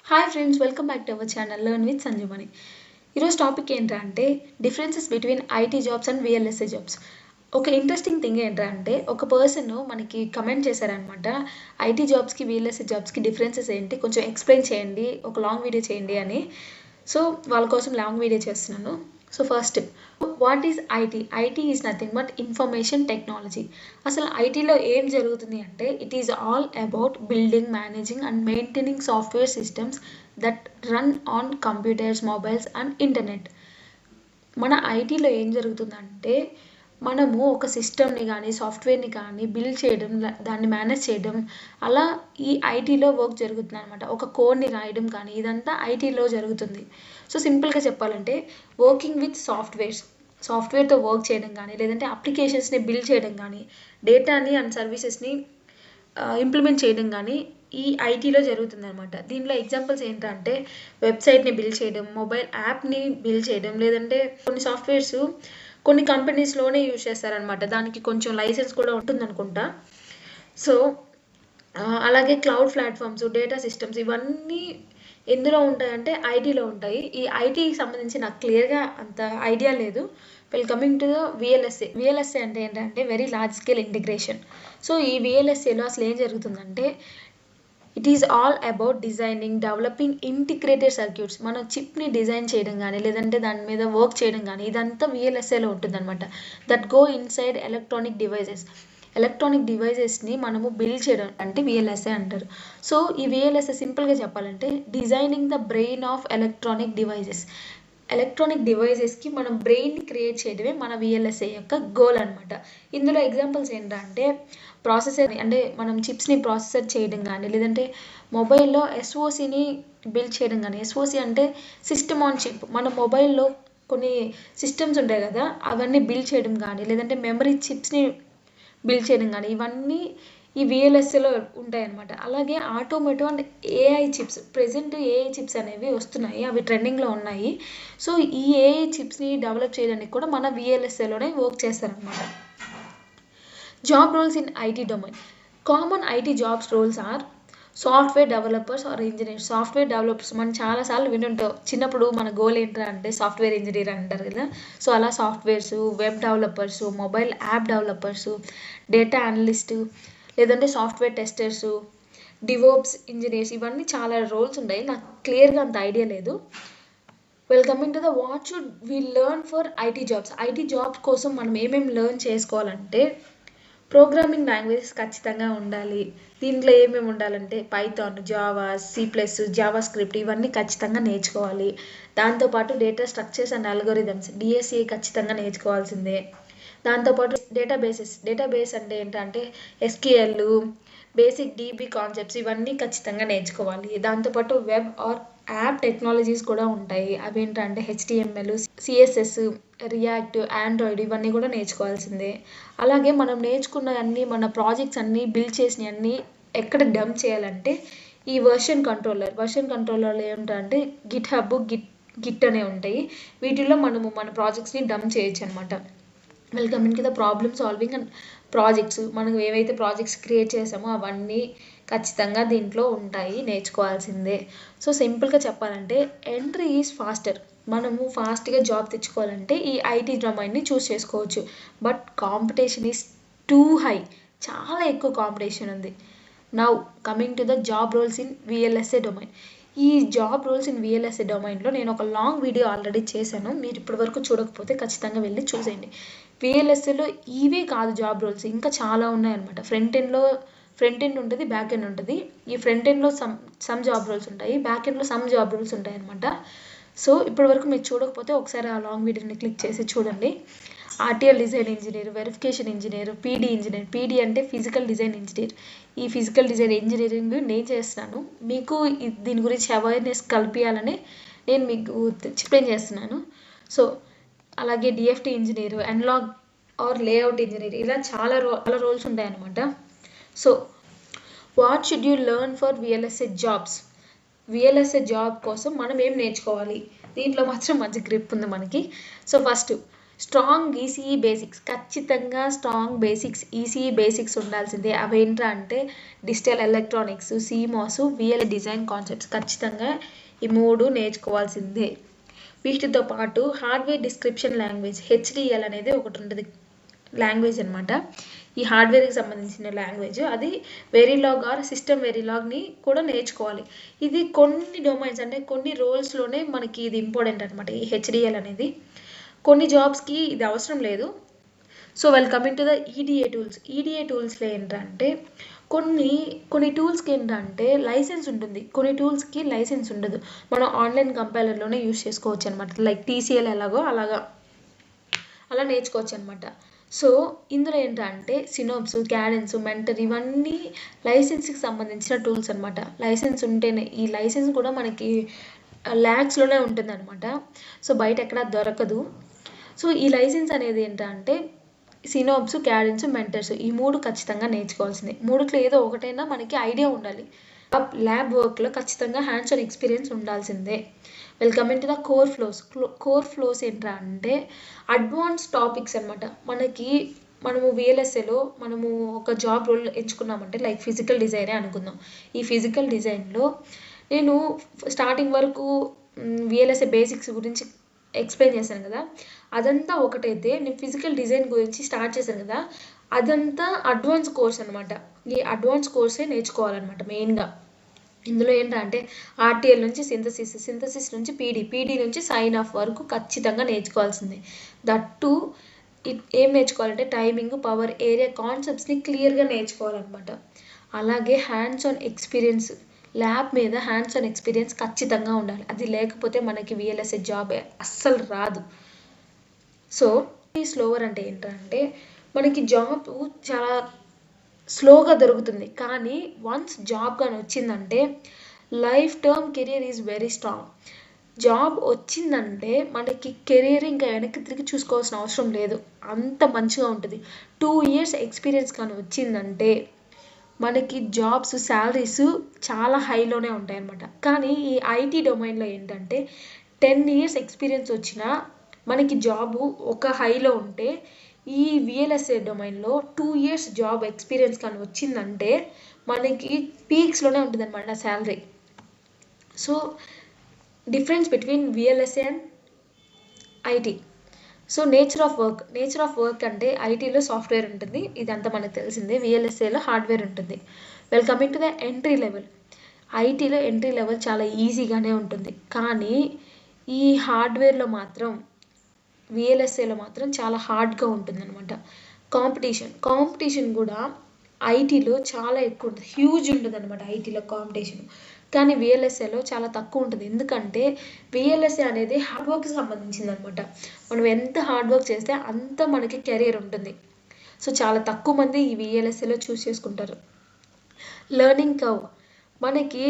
Hi friends, welcome back to our channel learn with Sanjumani. ఈరోజు topic ఏంటంటే differences between IT jobs and VLSI jobs. ఒక interesting thing ఏంటంటే ఒక person మనకి comment చేశారనమాట, ఐటీ జాబ్స్కి విఎల్ఎస్ఏ జాబ్స్కి డిఫరెన్సెస్ ఏంటి, కొంచెం ఎక్స్ప్లెయిన్ చేయండి, ఒక లాంగ్ వీడియో చేయండి అని. సో వాళ్ళ కోసం లాంగ్ వీడియో చేస్తున్నాను. So first, what is IT? IT is nothing but information technology. అసలు ఐటీలో ఏం జరుగుతుంది అంటే it is all about building, managing and maintaining software systems that run on computers, mobiles and internet. మన ఐటీలో ఏం జరుగుతుందంటే మనము ఒక సిస్టమ్ని కానీ సాఫ్ట్వేర్ని కానీ బిల్డ్ చేయడం, దాన్ని మేనేజ్ చేయడం, అలా ఈ ఐటీలో వర్క్ జరుగుతుంది అనమాట. ఒక కోడ్ని రాయడం కానీ ఇదంతా ఐటీలో జరుగుతుంది. సో సింపుల్గా చెప్పాలంటే వర్కింగ్ విత్ సాఫ్ట్వేర్తో వర్క్ చేయడం కానీ, లేదంటే అప్లికేషన్స్ని బిల్డ్ చేయడం కానీ, డేటాని అండ్ సర్వీసెస్ని ఇంప్లిమెంట్ చేయడం కానీ ఈ ఐటీలో జరుగుతుంది అనమాట. దీనిలో ఎగ్జాంపుల్స్ ఏంటంటే వెబ్సైట్ని బిల్డ్ చేయడం, మొబైల్ యాప్ని బిల్డ్ చేయడం, లేదంటే కొన్ని సాఫ్ట్వేర్స్ కొన్ని కంపెనీస్లోనే యూజ్ చేస్తారనమాట. దానికి కొంచెం లైసెన్స్ కూడా ఉంటుందనుకుంటా. సో అలాగే క్లౌడ్ ప్లాట్ఫామ్స్, డేటా సిస్టమ్స్ ఇవన్నీ ఎందులో ఉంటాయంటే ఐటీలో ఉంటాయి. ఈ ఐటీకి సంబంధించి నాకు క్లియర్గా అంత ఐడియా లేదు. కమింగ్ టు ద విఎల్ఎస్ఏ అంటే ఏంటంటే very large scale integration. So ఈ విఎల్ఎస్ఏలో అసలు ఏం జరుగుతుందంటే it is all about designing, developing integrated circuits. మన చిప్ని డిజైన్ చేయడం కానీ, లేదంటే దాని మీద వర్క్ చేయడం కానీ ఇదంతా విఎల్ఎస్ఏలో ఉంటుంది అనమాట. దట్ గో ఇన్సైడ్ ఎలక్ట్రానిక్ డివైజెస్ని మనము బిల్డ్ చేయడం అంటే విఎల్ఎస్ఏ అంటారు. సో ఈ విఎల్ఎస్ఏ సింపుల్గా చెప్పాలంటే designing the brain of electronic డివైజెస్కి మనం బ్రెయిన్ని క్రియేట్ చేయడమే మన విఎల్ఎస్ఏ యొక్క గోల్ అనమాట. ఇందులో ఎగ్జాంపుల్స్ ఏంటంటే ప్రాసెసర్, అంటే మనం చిప్స్ని ప్రాసెసర్ చేయడం కానీ, లేదంటే మొబైల్లో ఎస్ఓసిని బిల్డ్ చేయడం కానీ. ఎస్ఓసి అంటే సిస్టమ్ ఆన్ చిప్. మన మొబైల్లో కొన్ని సిస్టమ్స్ ఉంటాయి కదా, అవన్నీ బిల్డ్ చేయడం కానీ, లేదంటే మెమరీ చిప్స్ని బిల్డ్ చేయడం కానీ ఇవన్నీ ఈ విఎల్ఎస్ఏలో ఉంటాయి అనమాట. అలాగే automotive and AI chips, present AI chips అనేవి వస్తున్నాయి, అవి ట్రెండింగ్లో ఉన్నాయి. సో ఈ ఏఐ చిప్స్ని డెవలప్ చేయడానికి కూడా మన విఎల్ఎస్ఏలోనే వర్క్ చేస్తారనమాట. Job roles in IT domain. Common IT jobs roles are software developers or engineers. Software developers మనం చాలాసార్లు వినుంటాం. చిన్నప్పుడు మన గోల్ ఏంటంటే సాఫ్ట్వేర్ ఇంజనీర్ అంటారు కదా. సో అలా softwares, web developers, mobile app developers, data analyst, లేదంటే సాఫ్ట్వేర్ టెస్టర్స్, డివోప్స్ ఇంజనీర్స్, ఇవన్నీ చాలా రోల్స్ ఉంటాయి. నాకు క్లియర్గా అంత ఐడియా లేదు. Coming to the what should we learn for IT jobs. IT jobs కోసం మనం ఏమేమి లెర్న్ చేసుకోవాలంటే ప్రోగ్రామింగ్ లాంగ్వేజెస్ ఖచ్చితంగా ఉండాలి. దీంట్లో ఏమేమి ఉండాలంటే Python, Java, C++, Java script ఇవన్నీ ఖచ్చితంగా నేర్చుకోవాలి. దాంతోపాటు data structures and algorithms, DSA ఖచ్చితంగా నేర్చుకోవాల్సిందే. దాంతోపాటు డేటాబేస్ అంటే ఏంటంటే ఎస్క్యూఎల్, బేసిక్ డీబీ కాన్సెప్ట్స్ ఇవన్నీ ఖచ్చితంగా నేర్చుకోవాలి. దాంతోపాటు వెబ్ ఆర్ యాప్ టెక్నాలజీస్ కూడా ఉంటాయి. అవి ఏంటంటే HTML, CSS, రియాక్ట్, ఆండ్రాయిడ్ ఇవన్నీ కూడా నేర్చుకోవాల్సిందే. అలాగే మనం నేర్చుకున్న అన్ని మన ప్రాజెక్ట్స్ అన్నీ బిల్డ్ చేసిన అన్నీ ఎక్కడ డంప్ చేయాలంటే ఈ వర్షన్ కంట్రోలర్లో ఏంటంటే గిట్ అనే ఉంటాయి. వీటిల్లో మనము మన ప్రాజెక్ట్స్ని డంప్ చేయొచ్చు అనమాట. Coming to the problem solving and projects. మనం ఏవైతే ప్రాజెక్ట్స్ క్రియేట్ చేసామో అవన్నీ ఖచ్చితంగా దీంట్లో ఉంటాయి, నేర్చుకోవాల్సిందే. సో సింపుల్గా చెప్పాలంటే ఎంట్రీ ఈజ్ ఫాస్టర్. మనము ఫాస్ట్గా జాబ్ తెచ్చుకోవాలంటే ఈ ఐటీ డొమైన్ని చూస్ చేసుకోవచ్చు. But competition is too high. చాలా ఎక్కువ కాంపిటీషన్ ఉంది. Now coming to the job roles in VLSI domain. ఈ జాబ్ రోల్స్ ఇన్ విఎల్ఎస్ఏ డొమైన్లో నేను ఒక లాంగ్ వీడియో ఆల్రెడీ చేశాను. మీరు ఇప్పటివరకు చూడకపోతే ఖచ్చితంగా వెళ్ళి చూసేయండి. విఎల్ఎస్ఏలో ఇవే కాదు జాబ్ రోల్స్, ఇంకా చాలా ఉన్నాయన్నమాట. ఫ్రంట్ ఎండ్ ఉంటుంది, బ్యాక్ ఎండ్ ఉంటుంది. ఈ ఫ్రంట్ ఎండ్లో సమ్ జాబ్ రోల్స్ ఉంటాయి, బ్యాక్ ఎండ్లో సమ్ జాబ్ రోల్స్ ఉంటాయి అనమాట. సో ఇప్పటివరకు మీరు చూడకపోతే ఒకసారి ఆ లాంగ్ వీడియోని క్లిక్ చేసి చూడండి. RTL design engineer, verification engineer, PD engineer. PD అంటే ఫిజికల్ డిజైన్ ఇంజనీర్. ఈ ఫిజికల్ డిజైన్ ఇంజనీరింగ్ నేను చేస్తున్నాను. మీకు దీని గురించి అవేర్నెస్ కల్పించాలని నేను మీకు ఎక్స్ప్లెయిన్ చేస్తున్నాను. సో అలాగే DFT engineer, analog or layout engineer, ఇలా చాలా రోల్స్ ఉంటాయన్నమాట. So what should you learn for VLSI jobs. Job కోసం మనం ఏం నేర్చుకోవాలి, దీంట్లో మాత్రం మంచి గ్రిప్ ఉంది మనకి. So first strong ECE basics, ఖచ్చితంగా స్ట్రాంగ్ బేసిక్స్ ఈసీఈ బేసిక్స్ ఉండాల్సిందే. అవేంట్రా అంటే digital electronics, CMOS, VL design concepts, ఖచ్చితంగా ఈ 3 నేర్చుకోవాల్సిందే. వీటితో పాటు హార్డ్వేర్ డిస్క్రిప్షన్ లాంగ్వేజ్ హెచ్డిఎల్ అనేది ఒకటి ఉంటుంది లాంగ్వేజ్ అనమాట. ఈ హార్డ్వేర్కి సంబంధించిన లాంగ్వేజ్, అది వెరీలాగ్ ఆర్ సిస్టమ్ వెరీలాగ్ని కూడా నేర్చుకోవాలి. ఇది కొన్ని డొమైన్స్ అంటే కొన్ని రోల్స్లోనే మనకి ఇది ఇంపార్టెంట్ అనమాట, ఈ హెచ్డిఎల్ అనేది. కొన్ని జాబ్స్కి ఇది అవసరం లేదు. So coming to the EDA tools. EDA టూల్స్లో ఏంటంటే కొన్ని టూల్స్కి ఏంటంటే లైసెన్స్ ఉంటుంది, కొన్ని టూల్స్కి లైసెన్స్ ఉండదు. మనం ఆన్లైన్ కంపైలర్లోనే యూస్ చేసుకోవచ్చు అనమాట. లైక్ టీసీఎల్ ఎలాగో అలా నేర్చుకోవచ్చు అనమాట. సో ఇందులో ఏంటంటే సినోప్స్, క్యాడెన్స్, మెంటర్ ఇవన్నీ లైసెన్స్కి సంబంధించిన టూల్స్ అనమాట. లైసెన్స్ ఉంటేనే, ఈ లైసెన్స్ కూడా మనకి ల్యాక్స్లోనే ఉంటుంది అనమాట. సో బయట ఎక్కడ దొరకదు. సో ఈ లైసెన్స్ అనేది ఏంటంటే సినోప్స్, క్యాడెన్స్, మెంటర్స్ ఈ 3 ఖచ్చితంగా నేర్చుకోవాల్సిందే. 3లో ఏదో ఒకటైనా మనకి ఐడియా ఉండాలి. ల్యాబ్ వర్క్లో ఖచ్చితంగా హ్యాండ్స్ ఆన్ ఎక్స్పీరియన్స్ ఉండాల్సిందే. Coming to the core flows. Core flows ఏంటంటే అడ్వాన్స్ టాపిక్స్ అనమాట. మనము విఎల్ఎస్ఏలో మనము ఒక జాబ్ రోల్ ఎంచుకున్నామంటే లైక్ ఫిజికల్ డిజైనే అనుకుందాం. ఈ ఫిజికల్ డిజైన్లో నేను స్టార్టింగ్ వరకు విఎల్ఎస్ఏ బేసిక్స్ గురించి ఎక్స్ప్లెయిన్ చేశాను కదా, అదంతా ఒకటైతే నేను ఫిజికల్ డిజైన్ గురించి స్టార్ట్ చేశాను కదా, అదంతా అడ్వాన్స్ కోర్స్ అనమాట. ఈ అడ్వాన్స్ కోర్సే నేర్చుకోవాలన్నమాట మెయిన్గా. ఇందులో ఏంటంటే ఆర్టీఎల్ నుంచి సింథసిస్ నుంచి పీడీ నుంచి సైన్ ఆఫ్ వరకు ఖచ్చితంగా నేర్చుకోవాల్సిందే. దట్టు ఏం నేర్చుకోవాలంటే టైమింగ్, పవర్, ఏరియా కాన్సెప్ట్స్ని క్లియర్గా నేర్చుకోవాలన్నమాట. అలాగే హ్యాండ్స్ ఆన్ ఎక్స్పీరియన్స్, ల్యాబ్ మీద హ్యాండ్స్ ఆన్ ఎక్స్పీరియన్స్ ఖచ్చితంగా ఉండాలి. అది లేకపోతే మనకి విఎల్ఎస్ఏ జాబ్ అస్సలు రాదు. సో స్లోవర్ అంటే ఏంటంటే మనకి జాబ్ చాలా స్లోగా దొరుకుతుంది, కానీ వన్స్ జాబ్ కానీ వచ్చిందంటే life term career is very strong. Job వచ్చిందంటే మనకి కెరీర్ ఇంకా వెనక్కి తిరిగి చూసుకోవాల్సిన అవసరం లేదు, అంత మంచిగా ఉంటుంది. 2 years ఎక్స్పీరియన్స్ కానీ వచ్చిందంటే మనకి జాబ్స్, శాలరీస్ చాలా హైలోనే ఉంటాయి అన్నమాట. కానీ ఈ ఐటీ డొమైన్లో ఏంటంటే 10 years ఎక్స్పీరియన్స్ వచ్చినా మనకి జాబు ఒక హైలో ఉంటే, ఈ విఎల్ఎస్ఏ డొమైన్లో 2 years జాబ్ ఎక్స్పీరియన్స్ కానీ వచ్చిందంటే మనకి పీక్స్లోనే ఉంటుంది అనమాట salary. So difference between VLSI and IT. So nature of work అంటే ఐటీలో సాఫ్ట్వేర్ ఉంటుంది, ఇదంతా మనకు తెలిసిందే. విఎల్ఎస్ఏలో హార్డ్వేర్ ఉంటుంది. Coming to the entry level. ఐటీలో ఎంట్రీ లెవెల్ చాలా ఈజీగానే ఉంటుంది, కానీ ఈ హార్డ్వేర్లో మాత్రం విఎల్ఎస్ఏలో మాత్రం చాలా హార్డ్గా ఉంటుందన్నమాట. కాంపిటీషన్ కూడా ఐటీలో చాలా ఎక్కువ ఉంటుంది, హ్యూజ్ ఉంటుంది అనమాట ఐటీలో కాంపిటీషన్. కానీ విఎల్ఎస్ఏలో చాలా తక్కువ ఉంటుంది, ఎందుకంటే విఎల్ఎస్ఏ అనేది హార్డ్ వర్క్కి సంబంధించింది అనమాట. మనం ఎంత హార్డ్ వర్క్ చేస్తే అంత మనకి కెరీర్ ఉంటుంది. సో చాలా తక్కువ మంది ఈ విఎల్ఎస్ఏలో చూస్ చేసుకుంటారు. లెర్నింగ్ కర్వ్, మనకి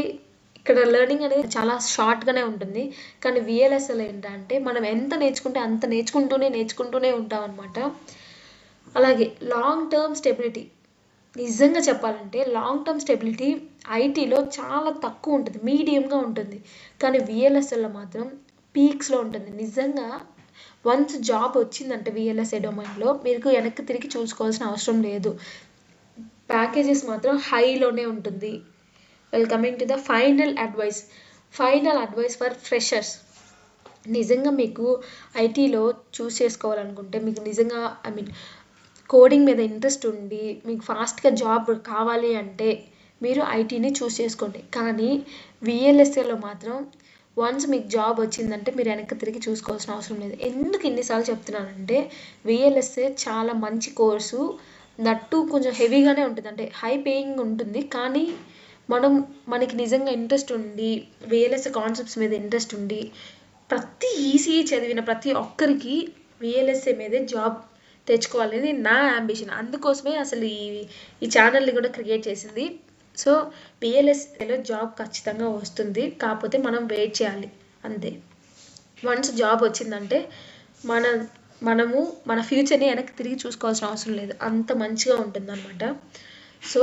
ఇక్కడ లెర్నింగ్ అనేది చాలా షార్ట్గానే ఉంటుంది, కానీ విఎల్ఎస్ఏలో ఏంటంటే మనం ఎంత నేర్చుకుంటే అంత నేర్చుకుంటూనే ఉంటాం అనమాట. అలాగే లాంగ్ టర్మ్ స్టెబిలిటీ, నిజంగా చెప్పాలంటే లాంగ్ టర్మ్ స్టెబిలిటీ ఐటీలో చాలా తక్కువ ఉంటుంది, మీడియంగా ఉంటుంది. కానీ విఎల్ఎస్ఏలో మాత్రం పీక్స్లో ఉంటుంది. నిజంగా వన్స్ జాబ్ వచ్చిందంటే విఎల్ఎస్ఏ డొమైన్లో మీకు వెనక్కి తిరిగి చూసుకోవాల్సిన అవసరం లేదు, ప్యాకేజెస్ మాత్రం హైలోనే ఉంటుంది. Coming to the final advice for freshers. నిజంగా మీకు ఐటీలో చూస్ చేసుకోవాలనుకుంటే, మీకు నిజంగా కోడింగ్ మీద ఇంట్రెస్ట్ ఉండి మీకు ఫాస్ట్గా జాబ్ కావాలి అంటే మీరు ఐటీని చూస్ చేసుకోండి. కానీ విఎల్ఎస్ఏలో మాత్రం వన్స్ మీకు జాబ్ వచ్చిందంటే మీరు వెనక్కి తిరిగి చూసుకోవాల్సిన అవసరం లేదు. ఎందుకు ఇన్నిసార్లు చెప్తున్నానంటే విఎల్ఎస్ఏ చాలా మంచి కోర్సు, దట్టు కొంచెం హెవీగానే ఉంటుంది, అంటే హై పేయింగ్ ఉంటుంది. కానీ మనకి నిజంగా ఇంట్రెస్ట్ ఉండి విఎల్ఎస్ఏ కాన్సెప్ట్స్ మీద ఇంట్రెస్ట్ ఉండి ప్రతి ఈసీఈ చదివిన ప్రతి ఒక్కరికి విఎల్ఎస్ఏ మీదే జాబ్ తెచ్చుకోవాలని నా అంబిషన్. అందుకోసమే అసలు ఈ ఛానల్ని కూడా క్రియేట్ చేసింది. సో విఎల్ఎస్ఏలో జాబ్ ఖచ్చితంగా వస్తుంది, కాకపోతే మనం వెయిట్ చేయాలి అంతే. వన్స్ జాబ్ వచ్చిందంటే మనము మన ఫ్యూచర్ని వెనక్కి తిరిగి చూసుకోవాల్సిన అవసరం లేదు, అంత మంచిగా ఉంటుందన్నమాట. సో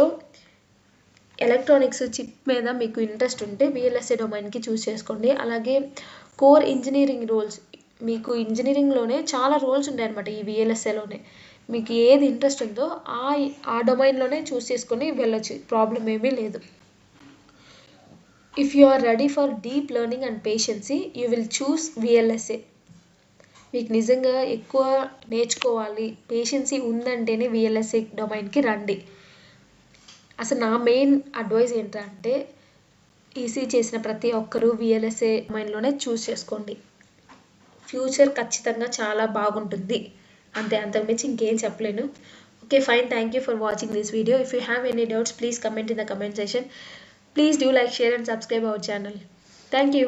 ఎలక్ట్రానిక్స్ చిప్ మీద మీకు ఇంట్రెస్ట్ ఉంటే విఎల్ఎస్ఏ డొమైన్కి చూస్ చేసుకోండి. అలాగే కోర్ ఇంజనీరింగ్ రోల్స్ మీకు ఇంజనీరింగ్లోనే చాలా రోల్స్ ఉంటాయన్నమాట ఈ విఎల్ఎస్ఏలోనే. మీకు ఏది ఇంట్రెస్ట్ ఉందో ఆ డొమైన్లోనే చూస్ చేసుకొని వెళ్ళొచ్చు, ప్రాబ్లం ఏమీ లేదు. If you are ready for deep learning and patience you will choose VLSI. మీకు నిజంగా ఎక్కువ నేర్చుకోవాలి, పేషెన్సీ ఉందంటేనే విఎల్ఎస్ఏ డొమైన్కి రండి. అసలు నా మెయిన్ అడ్వైస్ ఏంటంటే ఈసీ చేసిన ప్రతి ఒక్కరూ విఎల్ఎస్ఏ డొమైన్లోనే చూస్ చేసుకోండి. ఫ్యూచర్ ఖచ్చితంగా చాలా బాగుంటుంది. అంతకుమించి ఇంకేం చెప్పలేను. Okay fine, thank you for watching this video. If you have any doubts please comment in the comment section. Please do like, share and subscribe our channel. Thank you.